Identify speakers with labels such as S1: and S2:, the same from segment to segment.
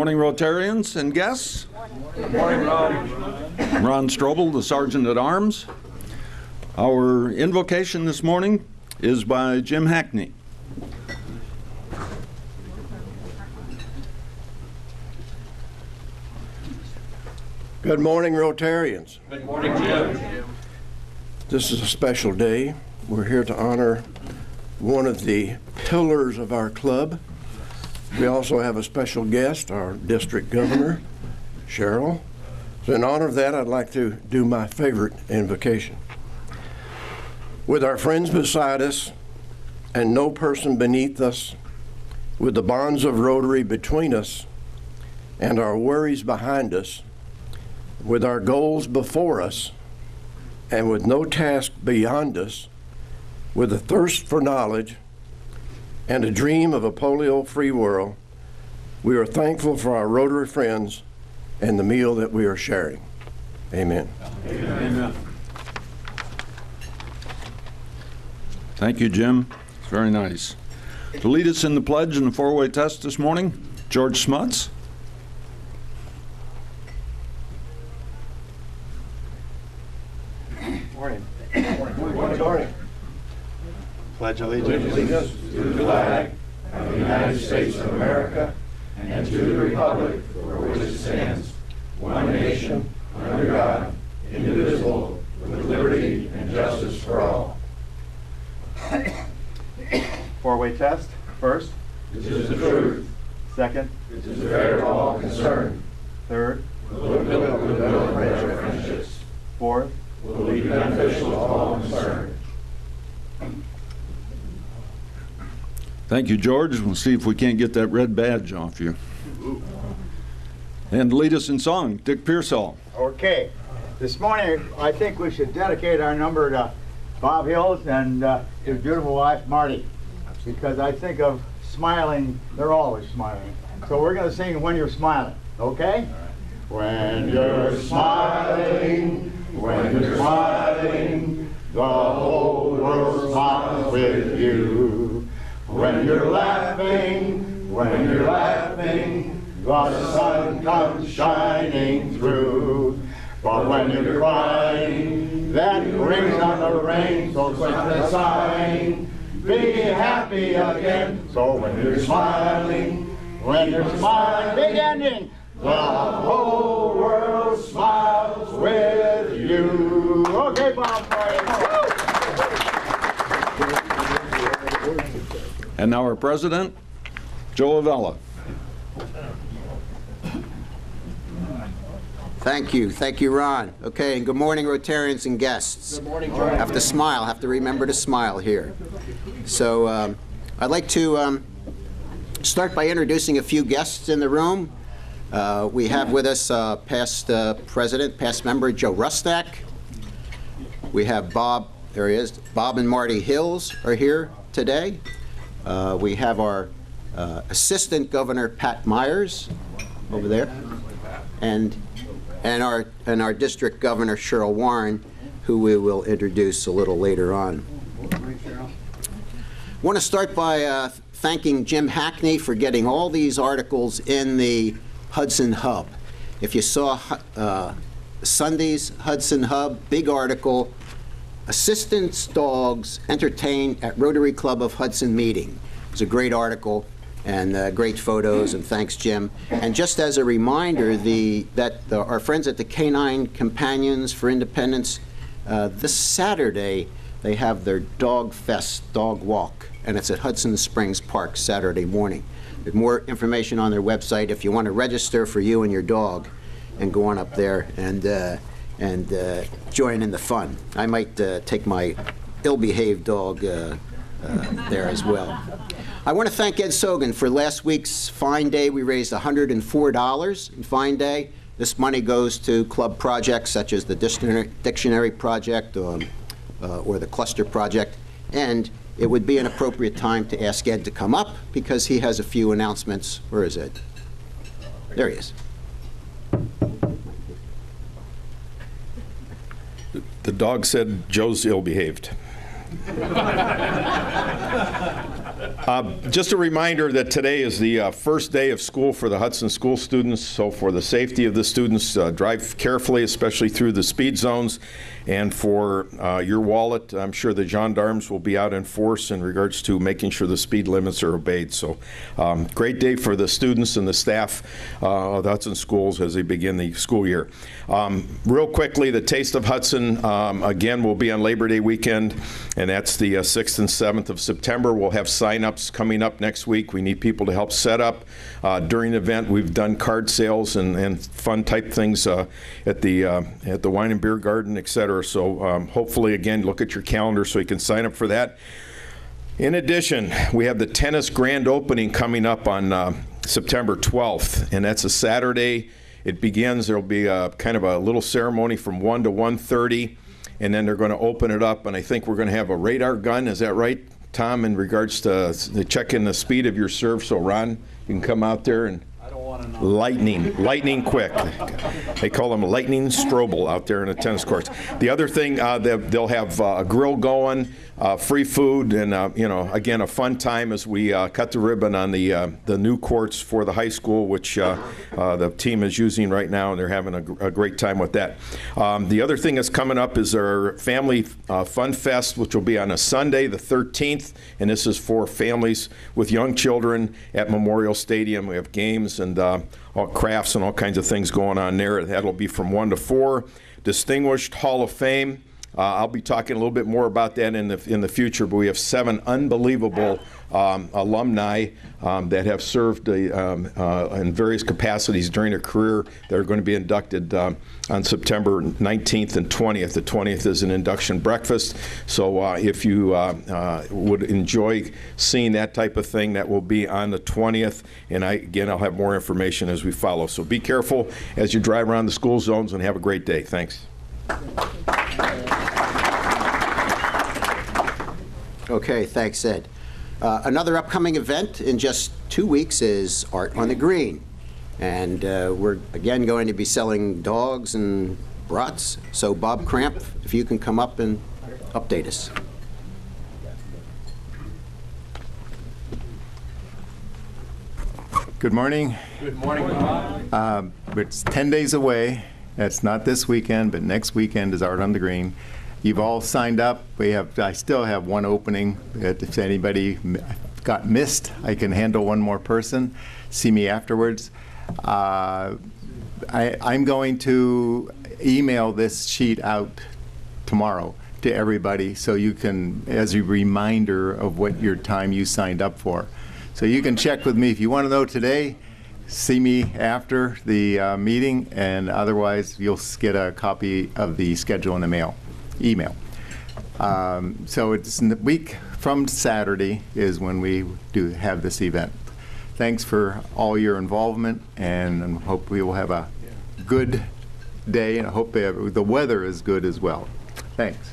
S1: morning, Rotarians and guests.
S2: Good morning, Ron.
S1: Ron Strobel, the Sergeant at Arms. Our invocation this morning is by Jim Hackney.
S3: Good morning, Rotarians.
S2: Good morning, Jim.
S3: This is a special day. We're here to honor one of the pillars of our club. We also have a special guest, our district governor, Cheryl. So in honor of that, I'd like to do my favorite invocation. With our friends beside us and no person beneath us, with the bonds of Rotary between us and our worries behind us, with our goals before us, and with no task beyond us, with a thirst for knowledge and a dream of a polio-free world, we are thankful for our Rotary friends and the meal that we are sharing. Amen.
S1: Amen. Thank you, Jim. It's very nice. To lead us in the pledge and the four-way test this morning, George Smuts.
S4: Morning.
S3: Morning.
S4: Pledge allegiance
S5: to the flag of the United States of America and to the republic for which it stands, one nation, under God, indivisible, with liberty and justice for all.
S4: Four-way test. First.
S5: This is the truth.
S4: Second.
S5: It is the fair to all concerned.
S4: Third.
S5: Will build friendships.
S4: Fourth.
S5: Will be beneficial to all concerned.
S1: Thank you, George. We'll see if we can't get that red badge off you. And lead us in song, Dick Pearsall.
S6: Okay. This morning, I think we should dedicate our number to Bob Hills and his beautiful wife, Marty, because I think of smiling, they're always smiling. So we're going to sing When You're Smiling, okay? When you're smiling, when you're smiling, the whole world smiles with you. When you're laughing, the sun comes shining through. But when you're crying, that brings on the rain, so quit the sighing, be happy again. So when you're smiling, big ending, the whole world smiles with you. Okay, Bob.
S1: And now our president, Joe Avella.
S7: Thank you, Ron. Okay, and good morning, Rotarians and guests. Good morning, Joe. Have to smile, have to remember to smile here. So I'd like to start by introducing a few guests in the room. We have with us past president, past member Joe Rustak. We have Bob, there he is, Bob and Marty Hills are here today. We have our Assistant Governor Pat Myers over there, and our District Governor Cheryl Warren, who we will introduce a little later on. I want to start by thanking Jim Hackney for getting all these articles in the Hudson Hub. If you saw Sunday's Hudson Hub, big article, Assistants Dogs Entertained at Rotary Club of Hudson Meeting. It was a great article and great photos, and thanks, Jim. And just as a reminder, our friends at the Canine Companions for Independence, this Saturday, they have their Dog Fest, Dog Walk, and it's at Hudson Springs Park Saturday morning. There's more information on their website if you want to register for you and your dog and go on up there and join in the fun. I might take my ill-behaved dog there as well. I want to thank Ed Sogan for last week's Fine Day. We raised $104 in Fine Day. This money goes to club projects such as the Dictionary Project or the Cluster Project. And it would be an appropriate time to ask Ed to come up because he has a few announcements. Where is Ed? There he is.
S8: The dog said Joe's ill-behaved.
S5: Just a reminder that today is the first day of school for the Hudson school students, so for the safety of the students, drive carefully, especially through the speed zones, and for your wallet, I'm sure the gendarmes will be out in force in regards to making sure the speed limits are obeyed. So great day for the students and the staff of the Hudson schools as they begin the school year. Real quickly, the Taste of Hudson, again, will be on Labor Day weekend, and that's the 6th and 7th of September. We'll have sign-ups coming up next week. We need people to help set up. During the event, we've done card sales and fun type things at the Wine and Beer Garden, et cetera. So hopefully, again, look at your calendar so you can sign up for that. In addition, we have the tennis grand opening coming up on September 12th, and that's a Saturday. It begins, there'll be kind of a little ceremony from 1 to 1:30, and then they're going to open it up, and I think we're going to have a radar gun. Is that right, Tom, in regards to checking the speed of your serve? So, Ron, you can come out there and lightning quick. They call them lightning Strobel out there in the tennis courts. The other thing, they'll have a grill going, free food, and again, a fun time as we cut the ribbon on the new courts for the high school, which the team is using right now, and they're having a great time with that. The other thing that's coming up is our Family Fun Fest, which will be on a Sunday, the 13th, and this is for families with young children at Memorial Stadium. We have games and all crafts and all kinds of things going on there. That'll be from 1 to 4. Distinguished Hall of Fame. I'll be talking a little bit more about that in the future, but we have 7 unbelievable alumni that have served in various capacities during their career that are going to be inducted on September 19th and 20th. The 20th is an induction breakfast, so if you would enjoy seeing that type of thing, that will be on the 20th, and again, I'll have more information as we follow. So be careful as you drive around the school zones, and have a great day. Thanks.
S7: Okay, thanks, Ed. Another upcoming event in just 2 weeks is Art on the Green. And we're, again, going to be selling dogs and brats. So Bob Cramp, if you can come up and update us.
S8: Good morning.
S2: Good morning, Bob.
S8: It's 10 days away. That's not this weekend, but next weekend is Art on the Green. You've all signed up. I still have one opening. If anybody got missed, I can handle one more person. See me afterwards. I'm going to email this sheet out tomorrow to everybody so you can, as a reminder of what your time you signed up for. So you can check with me if you want to know today. See me after the meeting, and otherwise you'll get a copy of the schedule in the email. So it's in the week from Saturday is when we do have this event. Thanks for all your involvement, and hope we will have a good day, and I hope the weather is good as well. Thanks.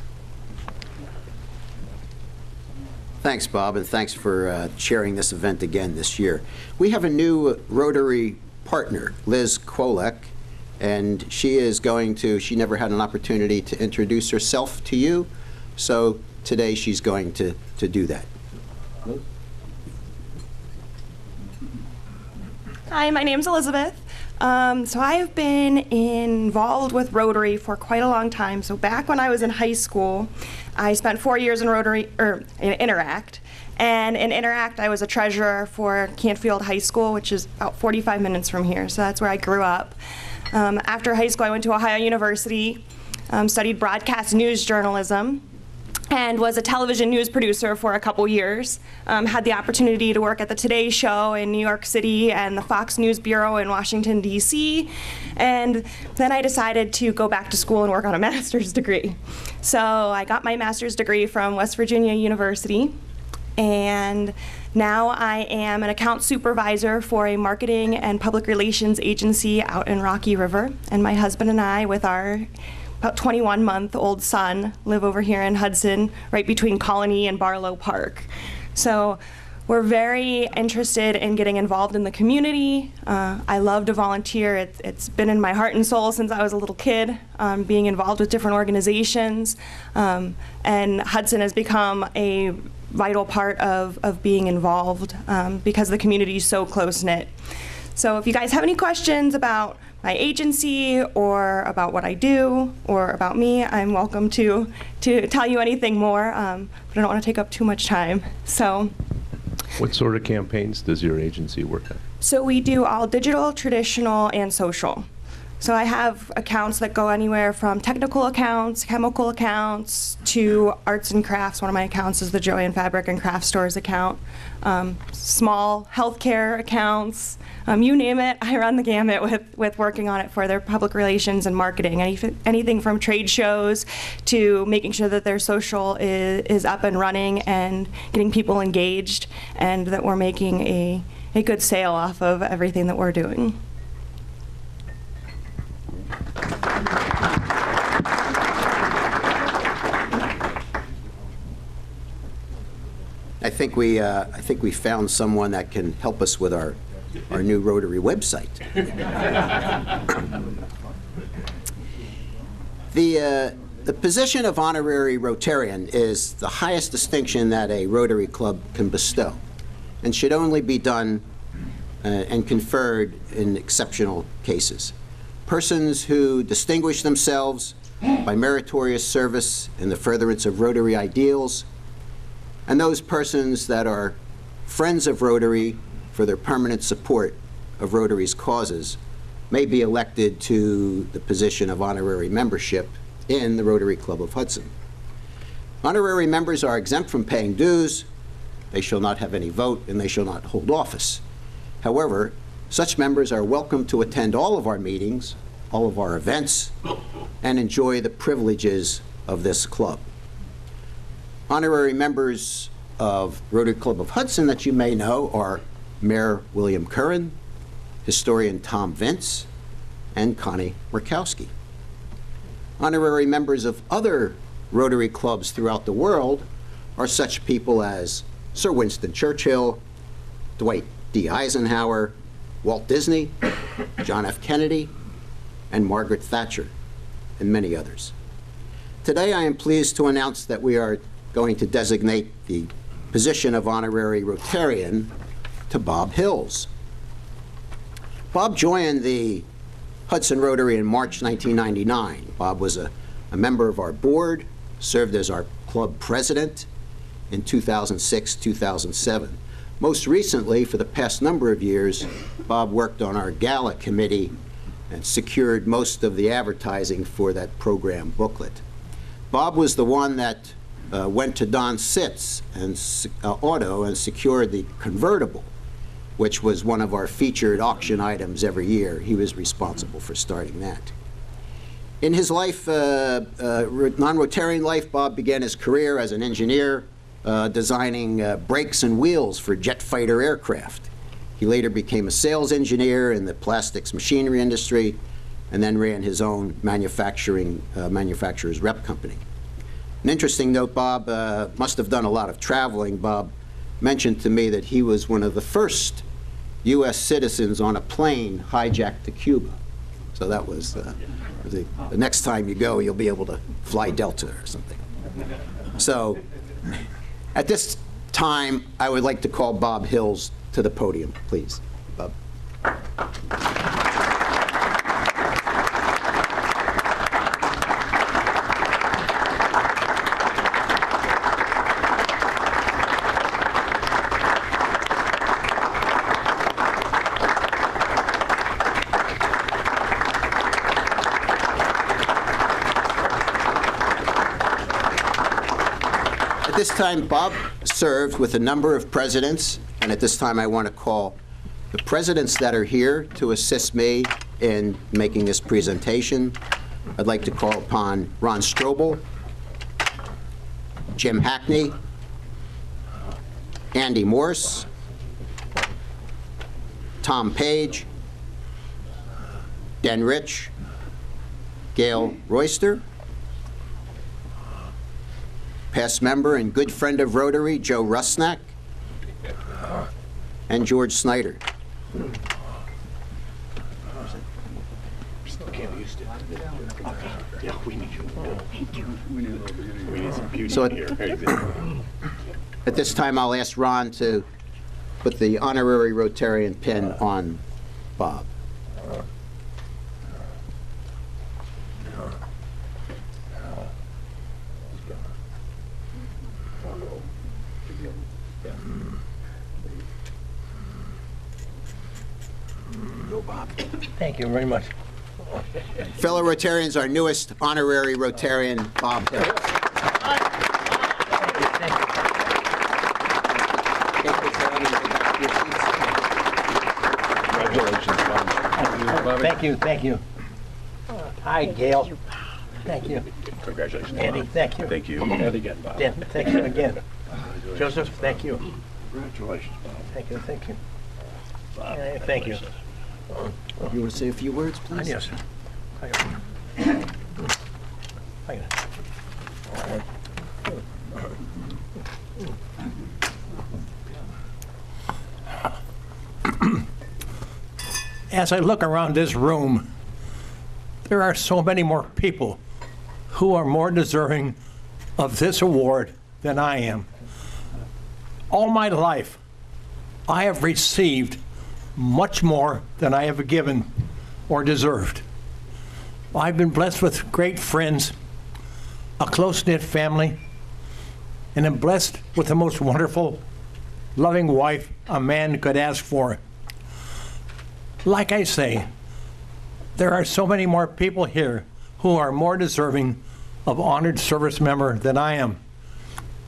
S7: Thanks, Bob, and thanks for chairing this event again this year. We have a new Rotary partner, Liz Kwolek, and she never had an opportunity to introduce herself to you, so today she's going to do that.
S9: Hi, my name's Elizabeth. So I have been involved with Rotary for quite a long time. So back when I was in high school, I spent 4 years in Rotary, or in Interact. And in Interact, I was a treasurer for Cantfield High School, which is about 45 minutes from here. So that's where I grew up. After high school, I went to Ohio University, studied broadcast news journalism, and was a television news producer for a couple years. Had the opportunity to work at the Today Show in New York City and the Fox News Bureau in Washington, D.C. And then I decided to go back to school and work on a master's degree. So I got my master's degree from West Virginia University, and now I am an account supervisor for a marketing and public relations agency out in Rocky River. And my husband and I, with our about 21-month-old son, live over here in Hudson, right between Colony and Barlow Park. So we're very interested in getting involved in the community. I love to volunteer. It's been in my heart and soul since I was a little kid, being involved with different organizations. And Hudson has become a vital part of being involved because the community is so close-knit. So if you guys have any questions about my agency or about what I do or about me, I'm welcome to tell you anything more, but I don't want to take up too much time. So.
S2: What sort of campaigns does your agency work on?
S9: So we do all digital, traditional, and social. So I have accounts that go anywhere from technical accounts, chemical accounts, to arts and crafts. One of my accounts is the Joy and Fabric and Craft Stores account. Small healthcare accounts, you name it, I run the gamut with working on it for their public relations and marketing. Anything from trade shows to making sure that their social is up and running and getting people engaged, and that we're making a good sale off of everything that we're doing.
S7: I think we found someone that can help us with our new Rotary website. The position of honorary Rotarian is the highest distinction that a Rotary Club can bestow, and should only be done and conferred in exceptional cases. Persons who distinguish themselves by meritorious service in the furtherance of Rotary ideals, and those persons that are friends of Rotary for their permanent support of Rotary's causes may be elected to the position of honorary membership in the Rotary Club of Hudson. Honorary members are exempt from paying dues, they shall not have any vote, and they shall not hold office. However, such members are welcome to attend all of our meetings, all of our events, and enjoy the privileges of this club. Honorary members of Rotary Club of Hudson that you may know are Mayor William Curran, historian Tom Vince, and Connie Murkowski. Honorary members of other Rotary clubs throughout the world are such people as Sir Winston Churchill, Dwight D. Eisenhower, Walt Disney, John F. Kennedy, and Margaret Thatcher, and many others. Today I am pleased to announce that we are going to designate the position of honorary Rotarian to Bob Hills. Bob joined the Hudson Rotary in March 1999. Bob was a member of our board, served as our club president in 2006-2007. Most recently, for the past number of years, Bob worked on our gala committee and secured most of the advertising for that program booklet. Bob was the one that went to Don Sitz and Auto and secured the convertible, which was one of our featured auction items every year. He was responsible for starting that. In his life, non-Rotarian life, Bob began his career as an engineer, designing brakes and wheels for jet fighter aircraft. He later became a sales engineer in the plastics machinery industry, and then ran his own manufacturer's rep company. An interesting note, Bob must have done a lot of traveling. Bob mentioned to me that he was one of the first U.S. citizens on a plane hijacked to Cuba. So that was, the next time you go, you'll be able to fly Delta or something. So at this time, I would like to call Bob Hills to the podium, please. Bob. At this time, Bob served with a number of presidents, and at this time I want to call the presidents that are here to assist me in making this presentation. I'd like to call upon Ron Strobel, Jim Hackney, Andy Morse, Tom Page, Den Rich, Gail Royster, past member and good friend of Rotary, Joe Rusnak, and George Snyder. So at this time, I'll ask Ron to put the honorary Rotarian pin on Bob.
S10: Thank you very much.
S7: Fellow Rotarians, our newest honorary Rotarian, Bob Hill.
S10: Thank you, thank you. Hi, Gail. Thank you.
S2: Congratulations.
S10: Andy, thank you.
S2: Thank you. And again, Bob.
S10: Dan, thank you again. Joseph, thank you.
S2: Congratulations, Bob.
S10: Thank you, thank you. Thank you.
S7: You want to say a few words, please?
S10: Yes. I got it. As I look around this room, there are so many more people who are more deserving of this award than I am. All my life, I have received much more than I have given or deserved. I've been blessed with great friends, a close-knit family, and am blessed with the most wonderful, loving wife a man could ask for. Like I say, there are so many more people here who are more deserving of honored service member than I am.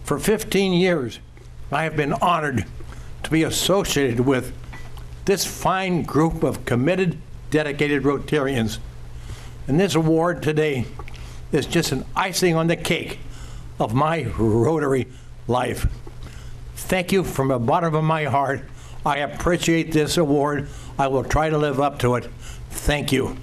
S10: For 15 years, I have been honored to be associated with this fine group of committed, dedicated Rotarians. And this award today is just an icing on the cake of my Rotary life. Thank you from the bottom of my heart. I appreciate this award. I will try to live up to it. Thank you.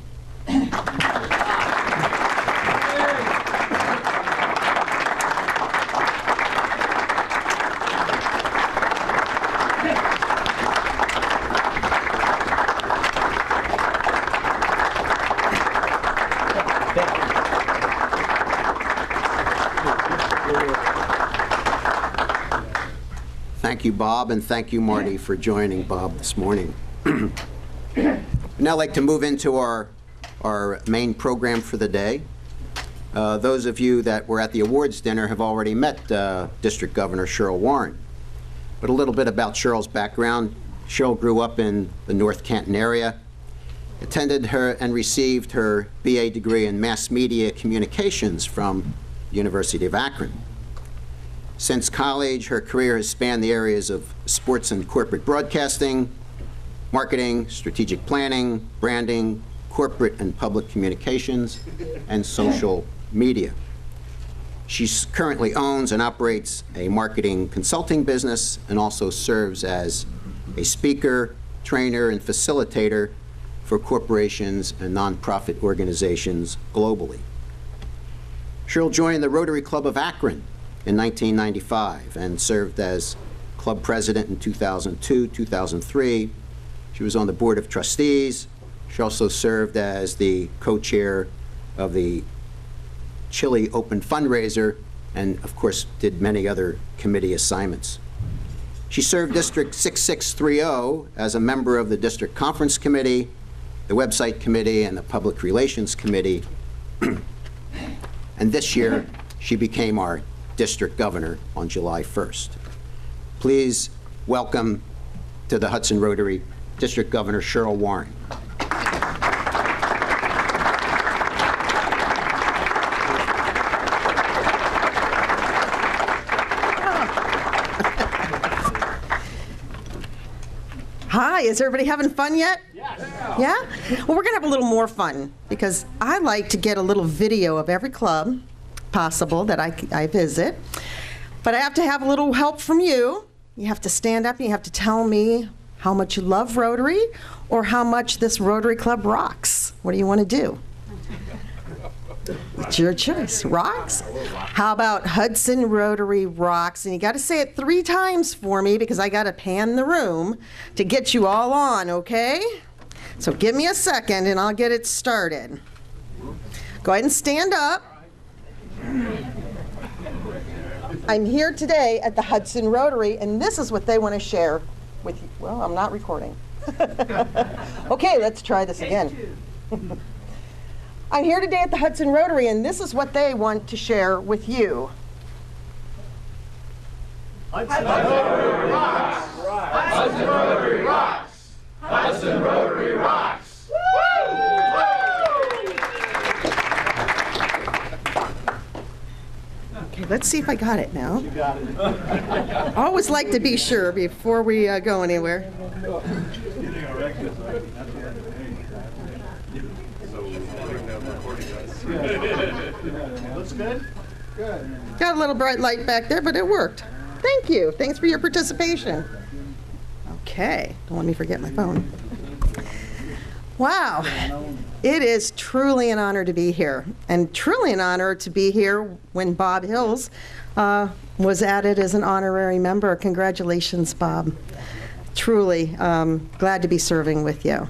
S7: Thank you, Bob, and thank you, Marty, for joining Bob this morning. I'd now like to move into our main program for the day. Those of you that were at the awards dinner have already met District Governor Cheryl Warren. But a little bit about Cheryl's background. Cheryl grew up in the North Canton area, attended her and received her BA degree in Mass Media Communications from the University of Akron. Since college, her career has spanned the areas of sports and corporate broadcasting, marketing, strategic planning, branding, corporate and public communications, and social media. She currently owns and operates a marketing consulting business and also serves as a speaker, trainer, and facilitator for corporations and nonprofit organizations globally. Cheryl joined the Rotary Club of Akron in 1995 and served as club president in 2002, 2003. She was on the board of trustees. She also served as the co-chair of the Chile Open Fundraiser and, of course, did many other committee assignments. She served District 6630 as a member of the District Conference Committee, the Website Committee, and the Public Relations Committee. And this year, she became our District Governor on July 1st. Please welcome to the Hudson Rotary District Governor Cheryl Warren.
S11: Hi, is everybody having fun yet? Yes. Yeah? Well, we're going to have a little more fun because I like to get a little video of every club possible that I visit. But I have to have a little help from you. You have to stand up and you have to tell me how much you love Rotary or how much this Rotary Club rocks. What do you want to do? It's your choice. Rocks? How about Hudson Rotary rocks? And you got to say it 3 times for me because I got to pan the room to get you all on, okay? So give me a second and I'll get it started. Go ahead and stand up. I'm here today at the Hudson Rotary, and this is what they want to share with you. Well, I'm not recording. Okay, let's try this again. I'm here today at the Hudson Rotary, and this is what they want to share with you.
S5: Hudson Rotary rocks! Hudson Rotary rocks! Hudson Rotary rocks!
S11: Okay, let's see if I got it now.
S4: You got it.
S11: Always like to be sure before we go anywhere.
S4: Looks good? Good.
S11: Got a little bright light back there, but it worked. Thank you. Thanks for your participation. Okay, don't let me forget my phone. Wow, it is truly an honor to be here, and truly an honor to be here when Bob Hills was added as an honorary member. Congratulations, Bob. Truly glad to be serving with you.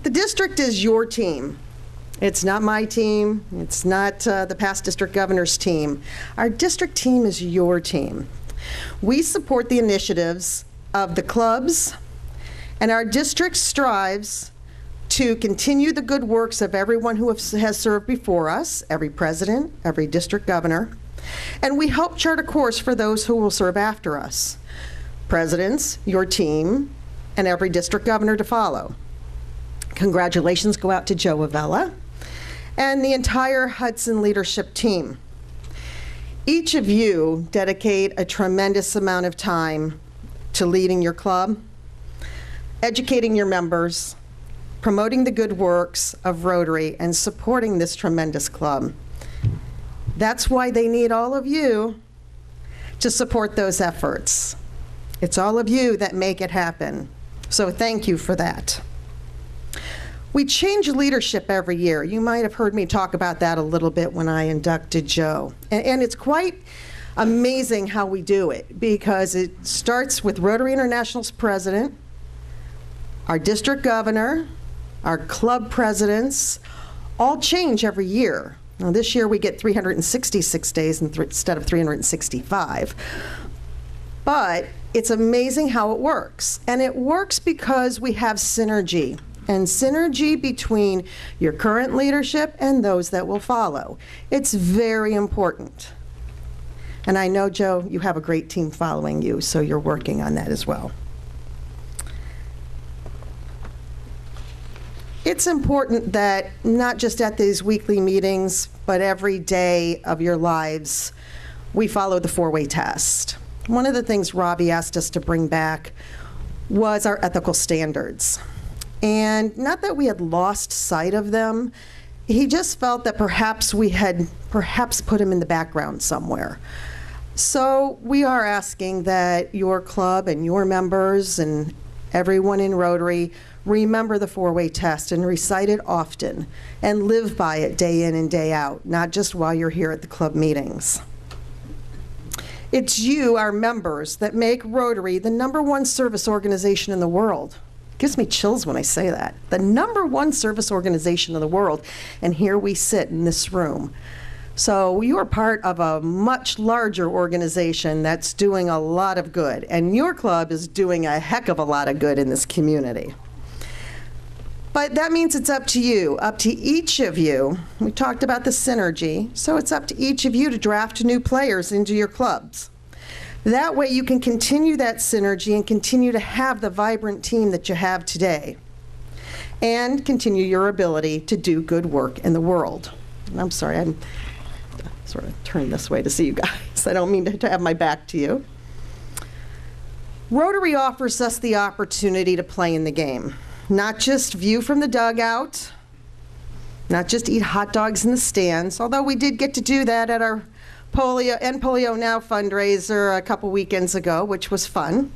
S11: The district is your team. It's not my team. It's not the past district governor's team. Our district team is your team. We support the initiatives of the clubs, and our district strives to continue the good works of everyone who has served before us, every president, every district governor, and we help chart a course for those who will serve after us, presidents, your team, and every district governor to follow. Congratulations go out to Joe Avella and the entire Hudson leadership team. Each of you dedicate a tremendous amount of time to leading your club, educating your members, promoting the good works of Rotary, and supporting this tremendous club. That's why they need all of you to support those efforts. It's all of you that make it happen. So thank you for that. We change leadership every year. You might have heard me talk about that a little bit when I inducted Joe. And it's quite amazing how we do it, because it starts with Rotary International's president, our district governor, our club presidents, all change every year. Now this year we get 366 days instead of 365. But it's amazing how it works. And it works because we have synergy. And synergy between your current leadership and those that will follow. It's very important. And I know, Joe, you have a great team following you, so you're working on that as well. It's important that not just at these weekly meetings, but every day of your lives, we follow the four-way test. One of the things Robbie asked us to bring back was our ethical standards. And not that we had lost sight of them, he just felt that perhaps we had put him in the background somewhere. So we are asking that your club and your members and everyone in Rotary remember the four-way test and recite it often and live by it day in and day out, not just while you're here at the club meetings. It's you, our members, that make Rotary the #1 service organization in the world. Gives me chills when I say that. The #1 service organization in the world, and here we sit in this room. So you are part of a much larger organization that's doing a lot of good, and your club is doing a heck of a lot of good in this community. But that means it's up to you, up to each of you. We talked about the synergy, so it's up to each of you to draft new players into your clubs. That way you can continue that synergy and continue to have the vibrant team that you have today, and continue your ability to do good work in the world. And I'm sorry, I'm sort of turned this way to see you guys. I don't mean to have my back to you. Rotary offers us the opportunity to play in the game, not just view from the dugout, not just eat hot dogs in the stands, although we did get to do that at our Polio Now fundraiser a couple weekends ago, which was fun.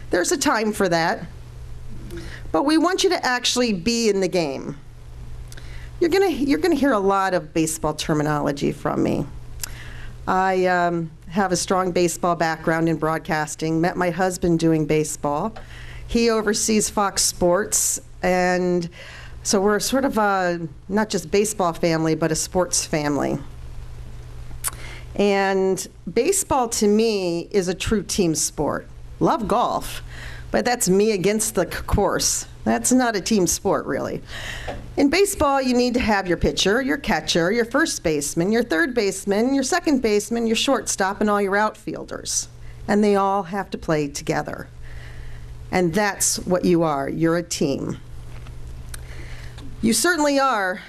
S11: There's a time for that. But we want you to actually be in the game. You're gonna hear a lot of baseball terminology from me. I have a strong baseball background in broadcasting, met my husband doing baseball. He oversees Fox Sports, and So we're sort of a, not just baseball family, but a sports family. And baseball to me is a true team sport. Love golf, but that's me against the course. That's not a team sport, really. In baseball, you need to have your pitcher, your catcher, your first baseman, your third baseman, your second baseman, your shortstop, and all your outfielders. And they all have to play together. And that's what you are. You're a team. You certainly are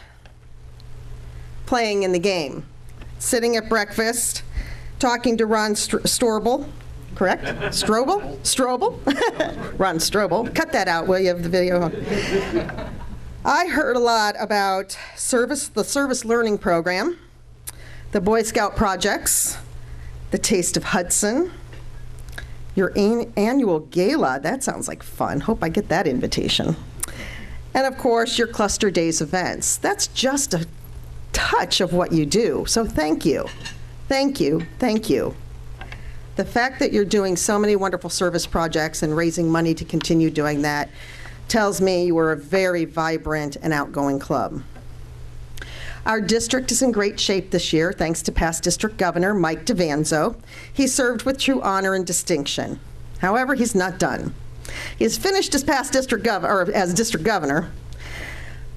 S11: playing in the game. Sitting at breakfast, talking to Ron Strobel, correct? Strobel? Strobel? Ron Strobel. Cut that out, will you, of the video? I heard a lot about the service learning program, the Boy Scout projects, the Taste of Hudson, your annual gala. That sounds like fun. Hope I get that invitation. And of course, your cluster days events. That's just a touch of what you do. So thank you. Thank you. Thank you. The fact that you're doing so many wonderful service projects and raising money to continue doing that tells me you are a very vibrant and outgoing club. Our district is in great shape this year, thanks to past district governor Mike DeVanzo. He served with true honor and distinction. However, he's not done. He has finished his past district as district governor,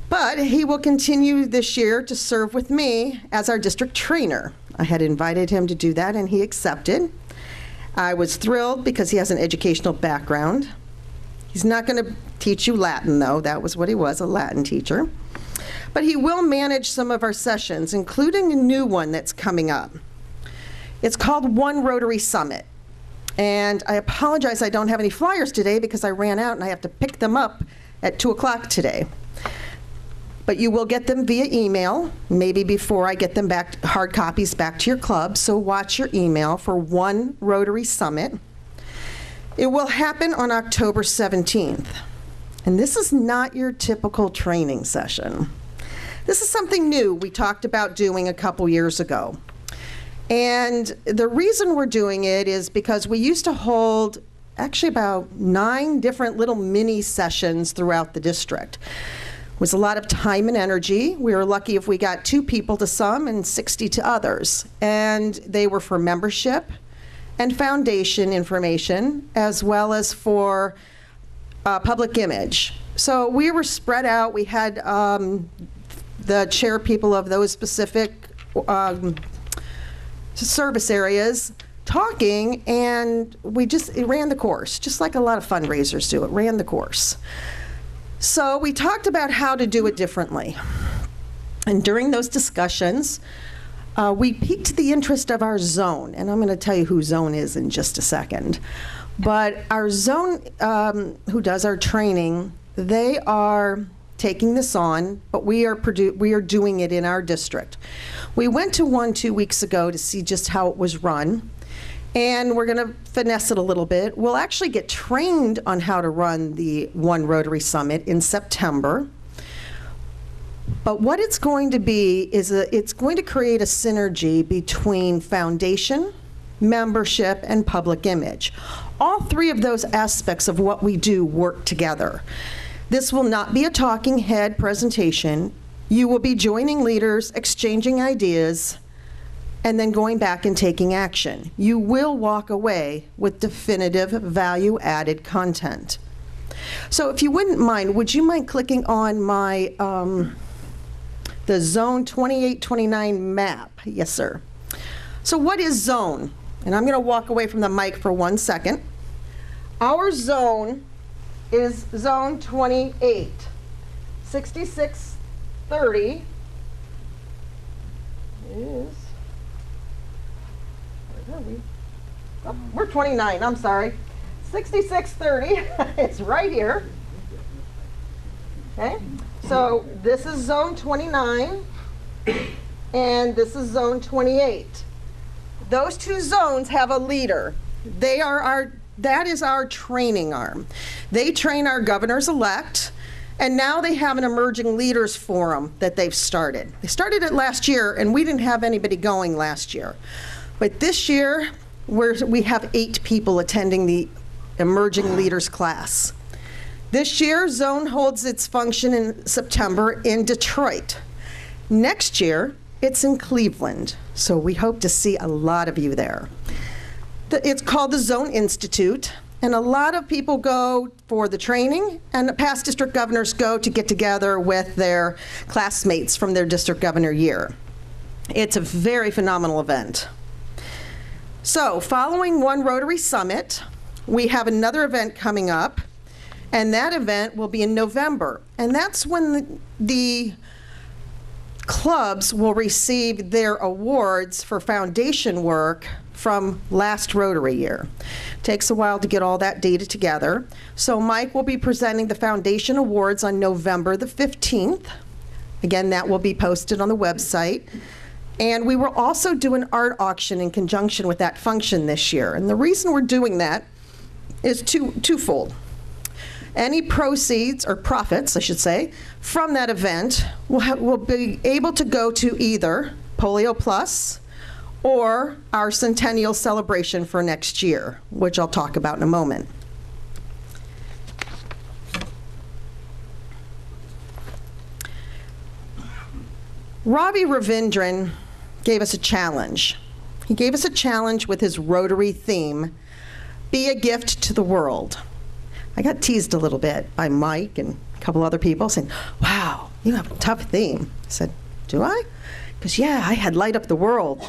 S11: but he will continue this year to serve with me as our district trainer. I had invited him to do that, and he accepted. I was thrilled because he has an educational background. He's not going to teach you Latin, though. That was what he was, a Latin teacher. But he will manage some of our sessions, including a new one that's coming up. It's called One Rotary Summit. And I apologize I don't have any flyers today because I ran out and I have to pick them up at 2 o'clock today. But you will get them via email, maybe before I get them back, hard copies back to your club. So watch your email for One Rotary Summit. It will happen on October 17th. And this is not your typical training session. This is something new we talked about doing a couple years ago. And the reason we're doing it is because we used to hold actually about 9 different little mini sessions throughout the district. It was a lot of time and energy. We were lucky if we got 2 people to some and 60 to others. And they were for membership and foundation information, as well as for public image. So we were spread out. We had the chair people of those specific service areas talking, and it ran the course, just like a lot of fundraisers do. It ran the course. So we talked about how to do it differently. And during those discussions, we piqued the interest of our zone. And I'm going to tell you who zone is in just a second. But our zone, who does our training, they are taking this on, but we are doing it in our district. We went to one 2 weeks ago to see just how it was run. And we're going to finesse it a little bit. We'll actually get trained on how to run the One Rotary Summit in September. But what it's going to be is it's going to create a synergy between foundation, membership, and public image. All 3 of those aspects of what we do work together. This will not be a talking head presentation. You will be joining leaders, exchanging ideas, and then going back and taking action. You will walk away with definitive value-added content. So if you wouldn't mind, would you mind clicking on my the Zone 2829 map? Yes, sir. So what is zone? And I'm going to walk away from the mic for 1 second. Our zone is Zone 28, 6630 is... Oh, we're 29, I'm sorry. 6630, it's right here. Okay, so this is Zone 29, and this is Zone 28. Those 2 zones have a leader. That is our training arm. They train our governors-elect, and now they have an emerging leaders forum that they've started. They started it last year, and we didn't have anybody going last year. But this year, we have 8 people attending the Emerging Leaders class. This year, Zone holds its function in September in Detroit. Next year, it's in Cleveland, so we hope to see a lot of you there. It's called the Zone Institute, and a lot of people go for the training, and the past district governors go to get together with their classmates from their district governor year. It's a very phenomenal event. So, following One Rotary Summit, we have another event coming up, and that event will be in November. And that's when the clubs will receive their awards for foundation work from last Rotary year. Takes a while to get all that data together. So Mike will be presenting the foundation awards on November the 15th. Again, that will be posted on the website. And we will also do an art auction in conjunction with that function this year. And the reason we're doing that is twofold. Any proceeds, or profits, I should say, from that event will be able to go to either Polio Plus or our centennial celebration for next year, which I'll talk about in a moment. Ravi Ravindran gave us a challenge. He gave us a challenge with his Rotary theme, Be a Gift to the World. I got teased a little bit by Mike and a couple other people saying, wow, you have a tough theme. I said, do I? Because yeah, I had Light Up the World,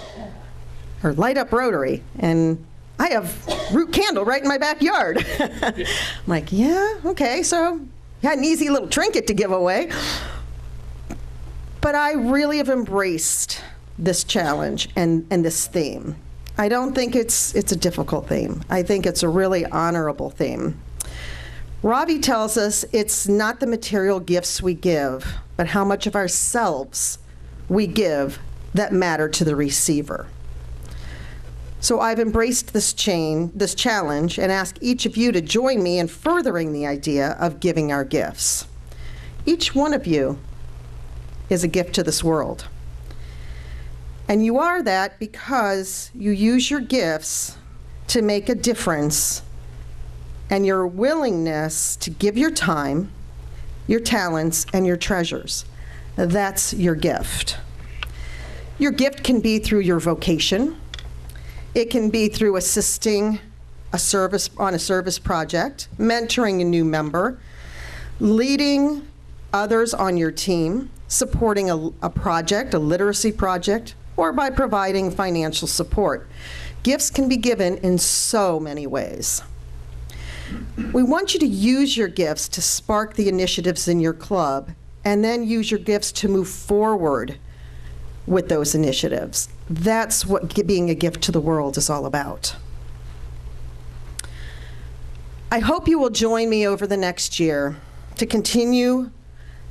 S11: or Light Up Rotary, and I have Root Candle right in my backyard. I'm like, yeah, okay, so I had an easy little trinket to give away. But I really have embraced this challenge and this theme. I don't think it's a difficult theme. I think it's a really honorable theme. Ravi tells us it's not the material gifts we give, but how much of ourselves we give that matter to the receiver. So I've embraced this challenge and ask each of you to join me in furthering the idea of giving our gifts. Each one of you is a gift to this world. And you are that because you use your gifts to make a difference, and your willingness to give your time, your talents, and your treasures. That's your gift. Your gift can be through your vocation. It can be through assisting on a service project, mentoring a new member, leading others on your team, supporting a project, a literacy project, or by providing financial support. Gifts can be given in so many ways. We want you to use your gifts to spark the initiatives in your club, and then use your gifts to move forward with those initiatives. That's what being a gift to the world is all about. I hope you will join me over the next year to continue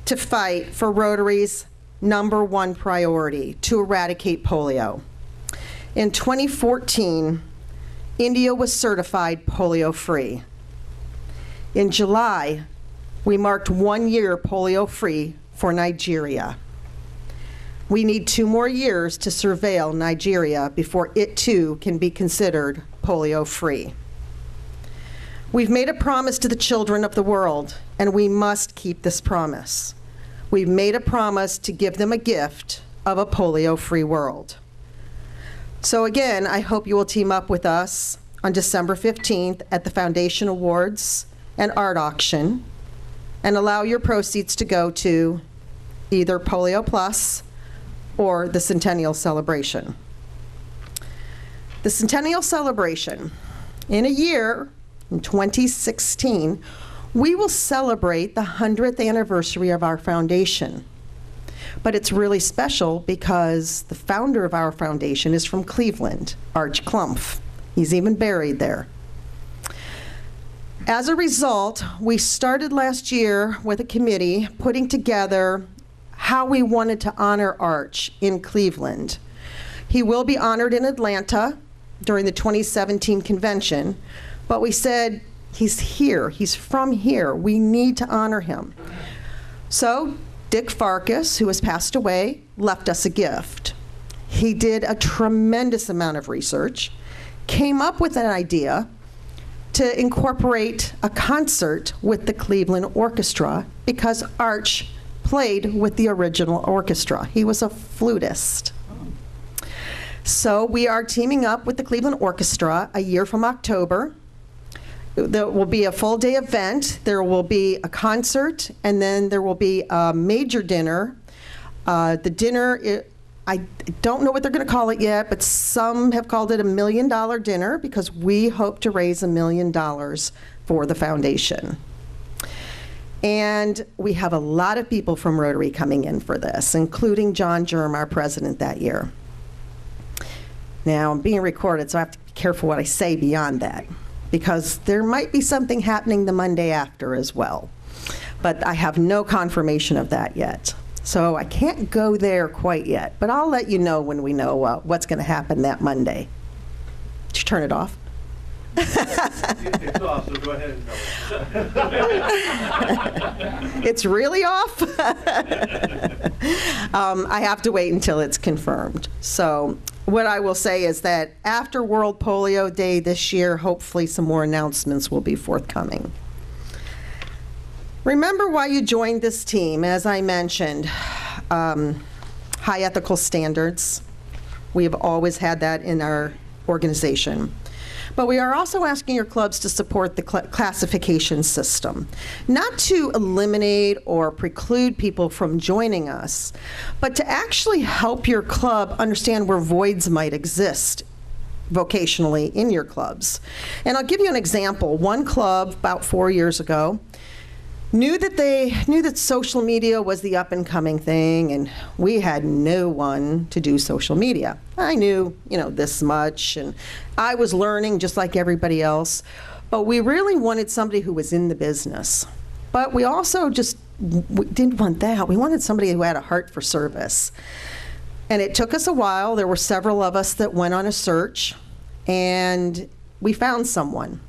S11: to fight for Rotary's #1 priority, to eradicate polio. In 2014, India was certified polio-free. In July, we marked 1 year polio-free for Nigeria. We need 2 more years to surveil Nigeria before it too can be considered polio-free. We've made a promise to the children of the world, and we must keep this promise. We've made a promise to give them a gift of a polio-free world. So again, I hope you will team up with us on December 15th at the Foundation Awards and Art Auction, and allow your proceeds to go to either Polio Plus or the Centennial Celebration. The Centennial Celebration, in a year, in 2016, we will celebrate the 100th anniversary of our foundation. But it's really special because the founder of our foundation is from Cleveland, Arch Klumpf. He's even buried there. As a result, we started last year with a committee putting together how we wanted to honor Arch in Cleveland. He will be honored in Atlanta during the 2017 convention, but we said, he's here, he's from here, we need to honor him. So Dick Farkas, who has passed away, left us a gift. He did a tremendous amount of research, came up with an idea to incorporate a concert with the Cleveland Orchestra because Arch played with the original orchestra. He was a flutist. So we are teaming up with the Cleveland Orchestra a year from October. There will be a full-day event. There will be a concert, and then there will be a major dinner. The dinner, I don't know what they're going to call it yet, but some have called it $1 million dinner because we hope to raise $1 million for the foundation. And we have a lot of people from Rotary coming in for this, including John Germ, our president that year. Now, I'm being recorded, so I have to be careful what I say beyond that, because there might be something happening the Monday after as well. But I have no confirmation of that yet. So I can't go there quite yet, but I'll let you know when we know what's going to happen that Monday. Did you turn it off?
S2: It's off, so go ahead and tell us.
S11: It's really off? I have to wait until it's confirmed. So what I will say is that after World Polio Day this year, hopefully some more announcements will be forthcoming. Remember why you joined this team. As I mentioned, high ethical standards. We have always had that in our organization. But we are also asking your clubs to support the classification system, not to eliminate or preclude people from joining us, but to actually help your club understand where voids might exist vocationally in your clubs. And I'll give you an example. One club about 4 years ago knew that social media was the up-and-coming thing, and we had no one to do social media. I knew, this much, and I was learning just like everybody else, but we really wanted somebody who was in the business. But we also we didn't want that. We wanted somebody who had a heart for service. And it took us a while. There were several of us that went on a search, and we found someone.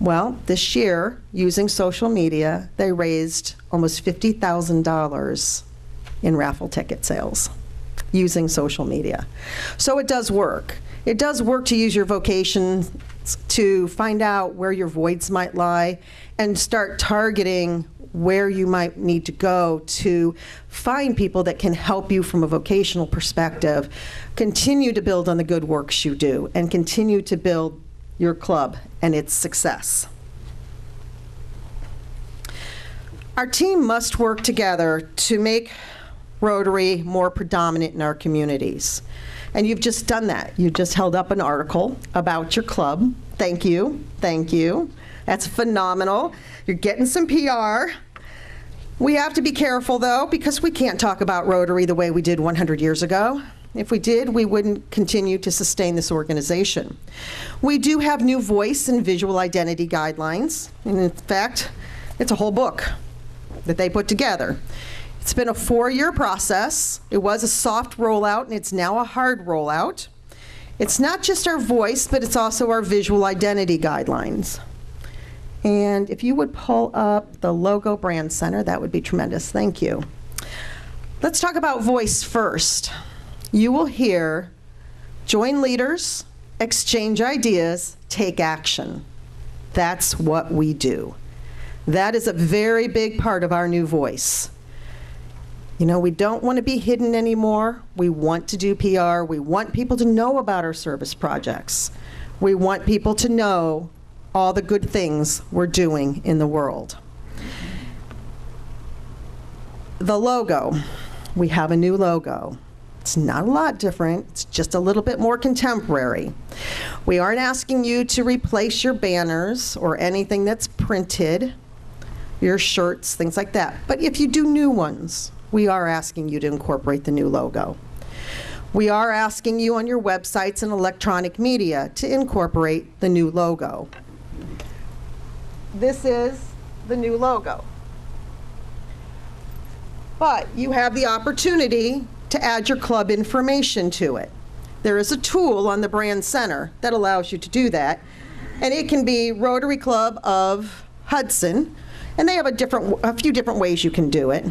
S11: Well, this year, using social media, they raised almost $50,000 in raffle ticket sales using social media. So it does work. It does work to use your vocation to find out where your voids might lie and start targeting where you might need to go to find people that can help you from a vocational perspective, continue to build on the good works you do, and continue to build your club and its success. Our team must work together to make Rotary more predominant in our communities. And you've just done that. You just held up an article about your club. Thank you. Thank you. That's phenomenal. You're getting some PR. We have to be careful, though, because we can't talk about Rotary the way we did 100 years ago. If we did, we wouldn't continue to sustain this organization. We do have new voice and visual identity guidelines. And in fact, it's a whole book that they put together. It's been a 4-year process. It was a soft rollout, and it's now a hard rollout. It's not just our voice, but it's also our visual identity guidelines. And if you would pull up the logo brand center, that would be tremendous. Thank you. Let's talk about voice first. You will hear, join leaders, exchange ideas, take action. That's what we do. That is a very big part of our new voice. We don't want to be hidden anymore. We want to do PR. We want people to know about our service projects. We want people to know all the good things we're doing in the world. The logo. We have a new logo. It's not a lot different. It's just a little bit more contemporary. We aren't asking you to replace your banners or anything that's printed, your shirts, things like that. But if you do new ones, we are asking you to incorporate the new logo. We are asking you on your websites and electronic media to incorporate the new logo. This is the new logo. But you have the opportunity to add your club information to it. There is a tool on the brand center that allows you to do that, and it can be Rotary Club of Hudson, and they have a few different ways you can do it.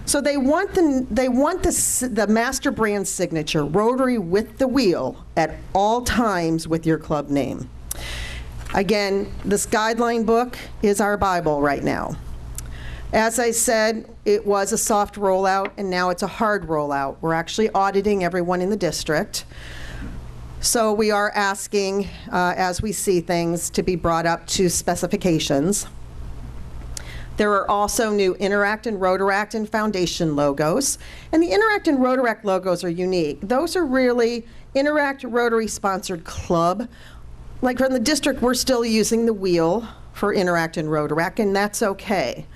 S11: So they want the master brand signature, Rotary with the wheel, at all times with your club name. Again, this guideline book is our Bible right now. As I said, it was a soft rollout, and now it's a hard rollout. We're actually auditing everyone in the district. So we are asking, as we see things, to be brought up to specifications. There are also new Interact and Rotaract and Foundation logos. And the Interact and Rotaract logos are unique. Those are really Interact Rotary-sponsored club. Like from the district, we're still using the wheel for Interact and Rotaract, and that's okay.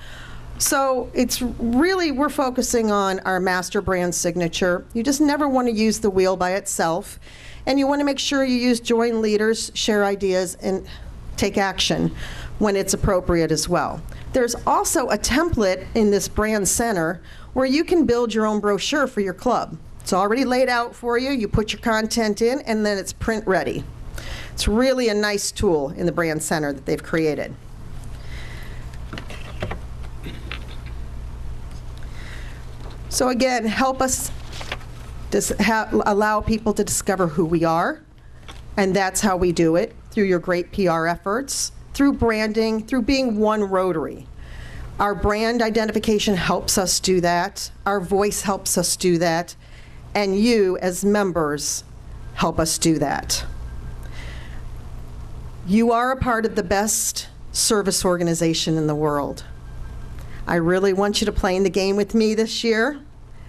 S11: So it's really, we're focusing on our master brand signature. You just never want to use the wheel by itself. And you want to make sure you use join leaders, share ideas, and take action when it's appropriate as well. There's also a template in this brand center where you can build your own brochure for your club. It's already laid out for you. You put your content in, and then it's print ready. It's really a nice tool in the brand center that they've created. So again, help us allow people to discover who we are, and that's how we do it, through your great PR efforts, through branding, through being one Rotary. Our brand identification helps us do that. Our voice helps us do that. And you, as members, help us do that. You are a part of the best service organization in the world. I really want you to play in the game with me this year.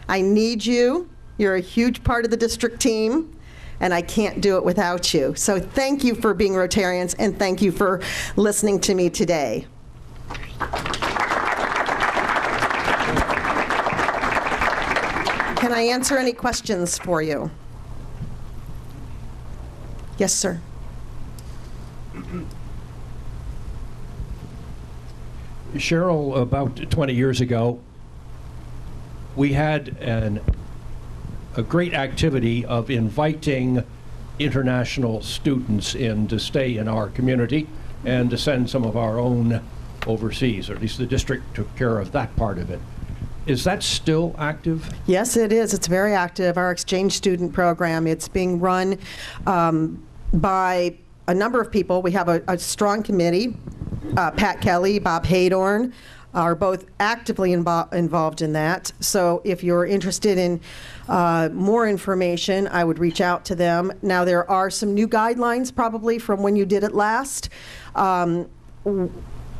S11: I need you. You're a huge part of the district team, and I can't do it without you. So thank you for being Rotarians, and thank you for listening to me today. Can I answer any questions for you? Yes, sir.
S12: Cheryl, about 20 years ago, we had a great activity of inviting international students in to stay in our community and to send some of our own overseas, or at least the district took care of that part of it. Is that still active?
S11: Yes, it is. It's very active. Our exchange student program, it's being run by a number of people. We have a strong committee. Pat Kelly, Bob Haydorn are both actively involved in that. So if you're interested in more information, I would reach out to them. Now, there are some new guidelines probably from when you did it last.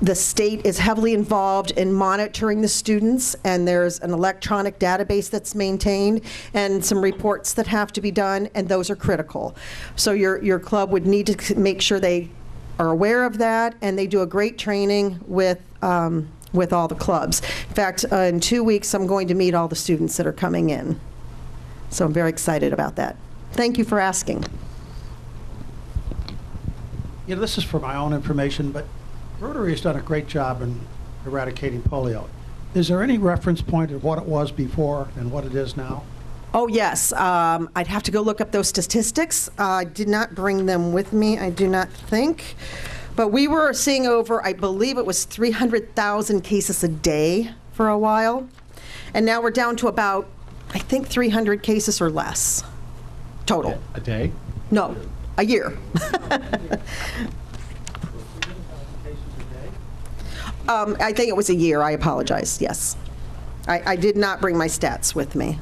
S11: The state is heavily involved in monitoring the students, and there's an electronic database that's maintained and some reports that have to be done, and those are critical. So your club would need to make sure they are aware of that, and they do a great training with all the clubs. In fact, in 2 weeks, I'm going to meet all the students that are coming in. So I'm very excited about that. Thank you for asking.
S4: You know, this is for my own information, but Rotary has done a great job in eradicating polio. Is there any reference point of what it was before and what it is now?
S11: Oh, yes. I'd have to go look up those statistics. I did not bring them with me, I do not think. But we were seeing over, I believe it was 300,000 cases a day for a while. And now we're down to about, I think, 300 cases or less total.
S12: A day?
S11: No, a year. I think it was a year. I apologize. Yes. I did not bring my stats with me.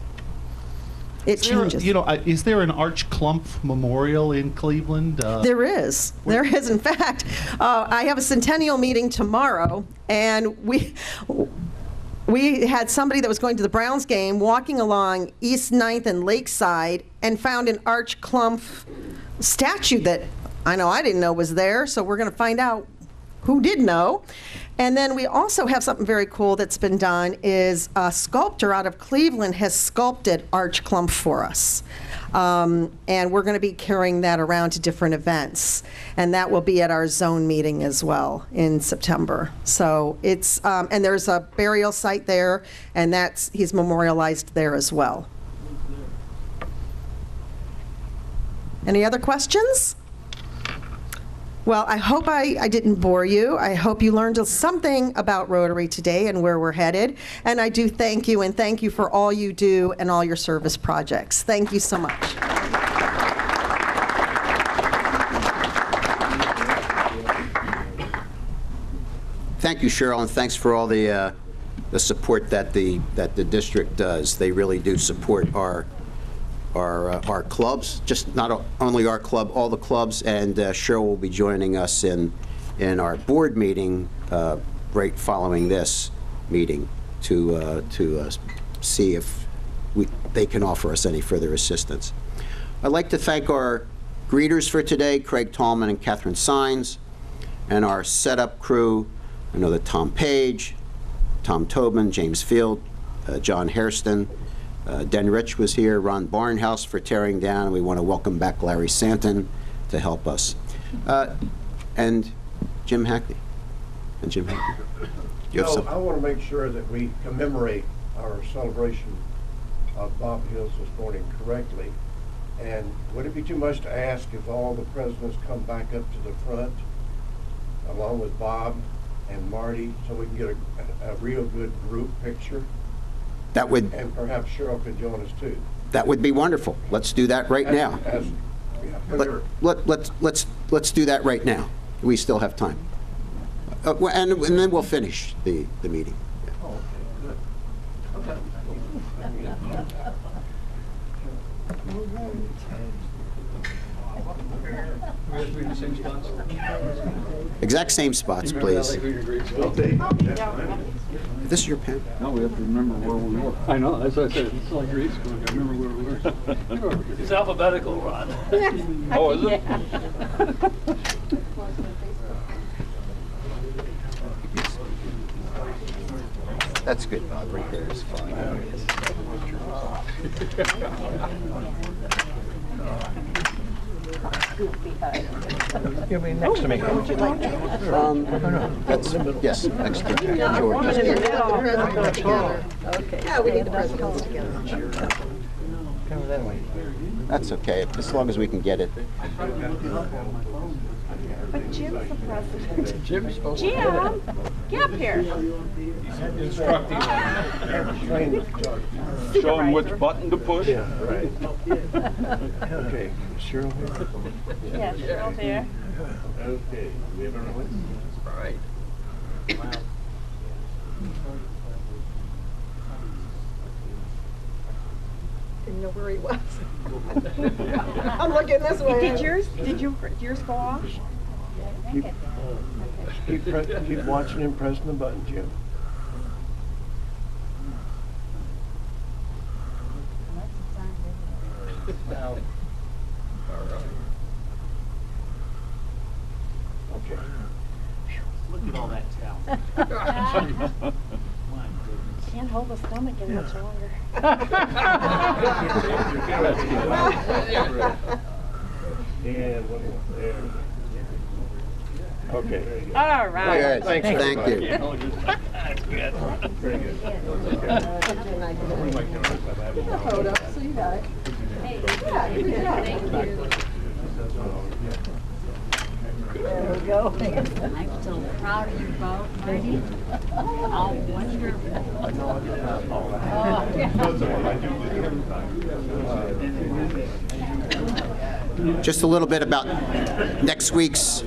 S11: It changes.
S13: Is there an Arch Clump Memorial in Cleveland?
S11: There is. There is. In fact, I have a centennial meeting tomorrow, and we had somebody that was going to the Browns game walking along East 9th and Lakeside and found an Arch Clump statue that I didn't know was there, so we're going to find out who did know. And then we also have something very cool that's been done is a sculptor out of Cleveland has sculpted Arch Clump for us. And we're going to be carrying that around to different events. And that will be at our zone meeting as well in September. So it's, and there's a burial site there, and he's memorialized there as well. Any other questions? Well, I hope I didn't bore you. I hope you learned something about Rotary today and where we're headed. And I do thank you, and thank you for all you do and all your service projects. Thank you so much.
S7: thank you, Cheryl, and thanks for all the support that the district does. They really do support our clubs, just not only our club, all the clubs, and Cheryl will be joining us in our board meeting right following this meeting to see if they can offer us any further assistance. I'd like to thank our greeters for today, Craig Tallman and Catherine Sines, and our setup crew. I know that Tom Page, Tom Tobin, James Field, John Hairston, Den Rich was here, Ron Barnhouse for tearing down, and we want to welcome back Larry Santon to help us. And Jim Hackney. And Jim Hackney. You have some?
S14: I want to make sure that we commemorate our celebration of Bob Hills this morning correctly. And would it be too much to ask if all the presidents come back up to the front, along with Bob and Marty, so we can get a real good group picture?
S7: That would.
S14: And perhaps Cheryl could join us too.
S7: That would be wonderful. Let's do that right now. Let's do that right now. We still have time. And then we'll finish the meeting. Exact same spots, please. This is your pen.
S1: Now we have to remember where we were.
S15: I know, that's what I said. It's like grade school. I remember where we were. It's alphabetical, Ron.
S1: Oh, is it?
S7: That's good, Bob. Right there is fine.
S10: You'll be next to me. Would you like to?
S7: That's, yes, next to George.
S11: Okay. Yeah, we need the presidents together.
S10: Come that way.
S7: That's okay, as long as we can get it.
S9: But Jim's the president.
S15: Jim's supposed to.
S9: Jim, get up here.
S15: Instructing.
S1: Show them which button to push?
S14: Yeah, right. Okay, Cheryl here?
S9: Yeah, Cheryl's here.
S14: Okay, we have everyone?
S15: All right.
S11: Didn't know where he was. I'm looking this way.
S9: Did yours go off?
S14: Keep watching and pressing the button, Jim. Okay.
S15: Look at all that talent.
S9: Can't hold the stomach in much longer.
S14: And one more there. Okay.
S9: All right.
S7: Good.
S14: Thank
S7: you.
S15: That's good.
S14: Very good.
S11: Photo, so you got it. Yeah, good job. There we go.
S16: I'm so proud of you both, Marty. How wonderful.
S7: Just a little bit about next week's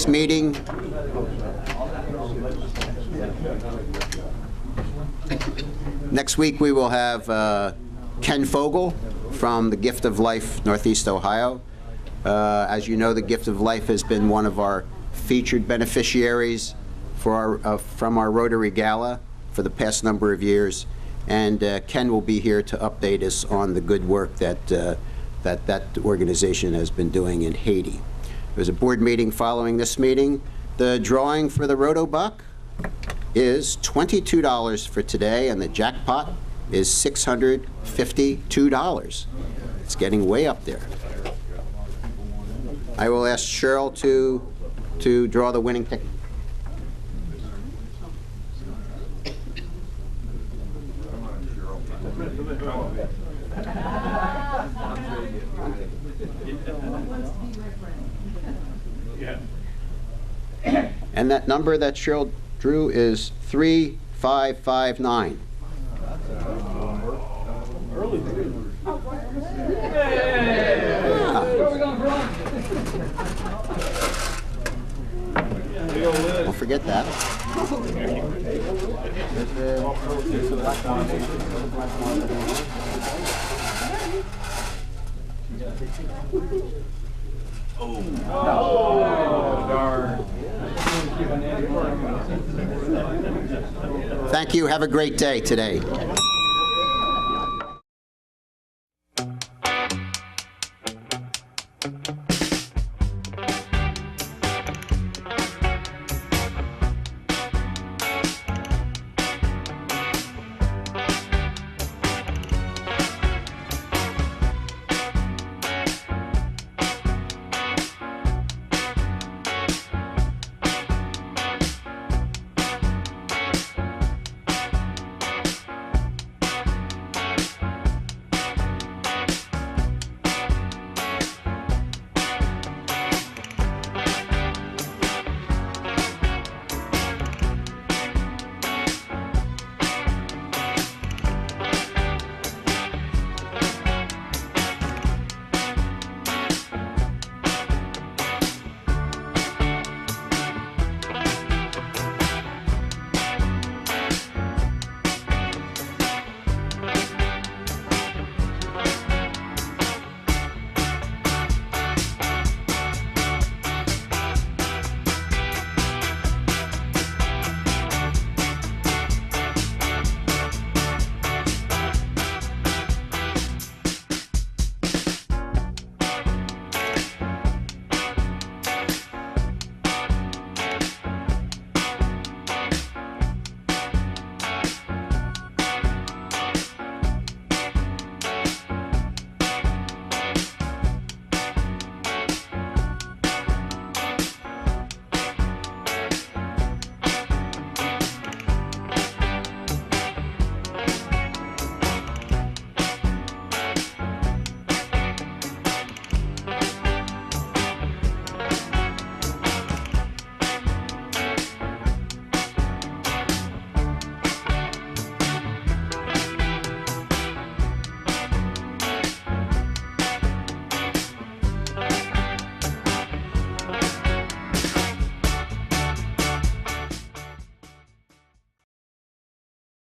S7: meeting. Next week we will have Ken Fogel from the Gift of Life, Northeast Ohio. As you know, the Gift of Life has been one of our featured beneficiaries for from our Rotary Gala for the past number of years, and Ken will be here to update us on the good work that organization has been doing in Haiti. There's a board meeting following this meeting. The drawing for the Roto-Buck is $22 for today, and the jackpot is $652. It's getting way up there. I will ask Cheryl to draw the winning ticket. And that number that Cheryl drew is 3559. Don't forget that. Thank you. Have a great day today.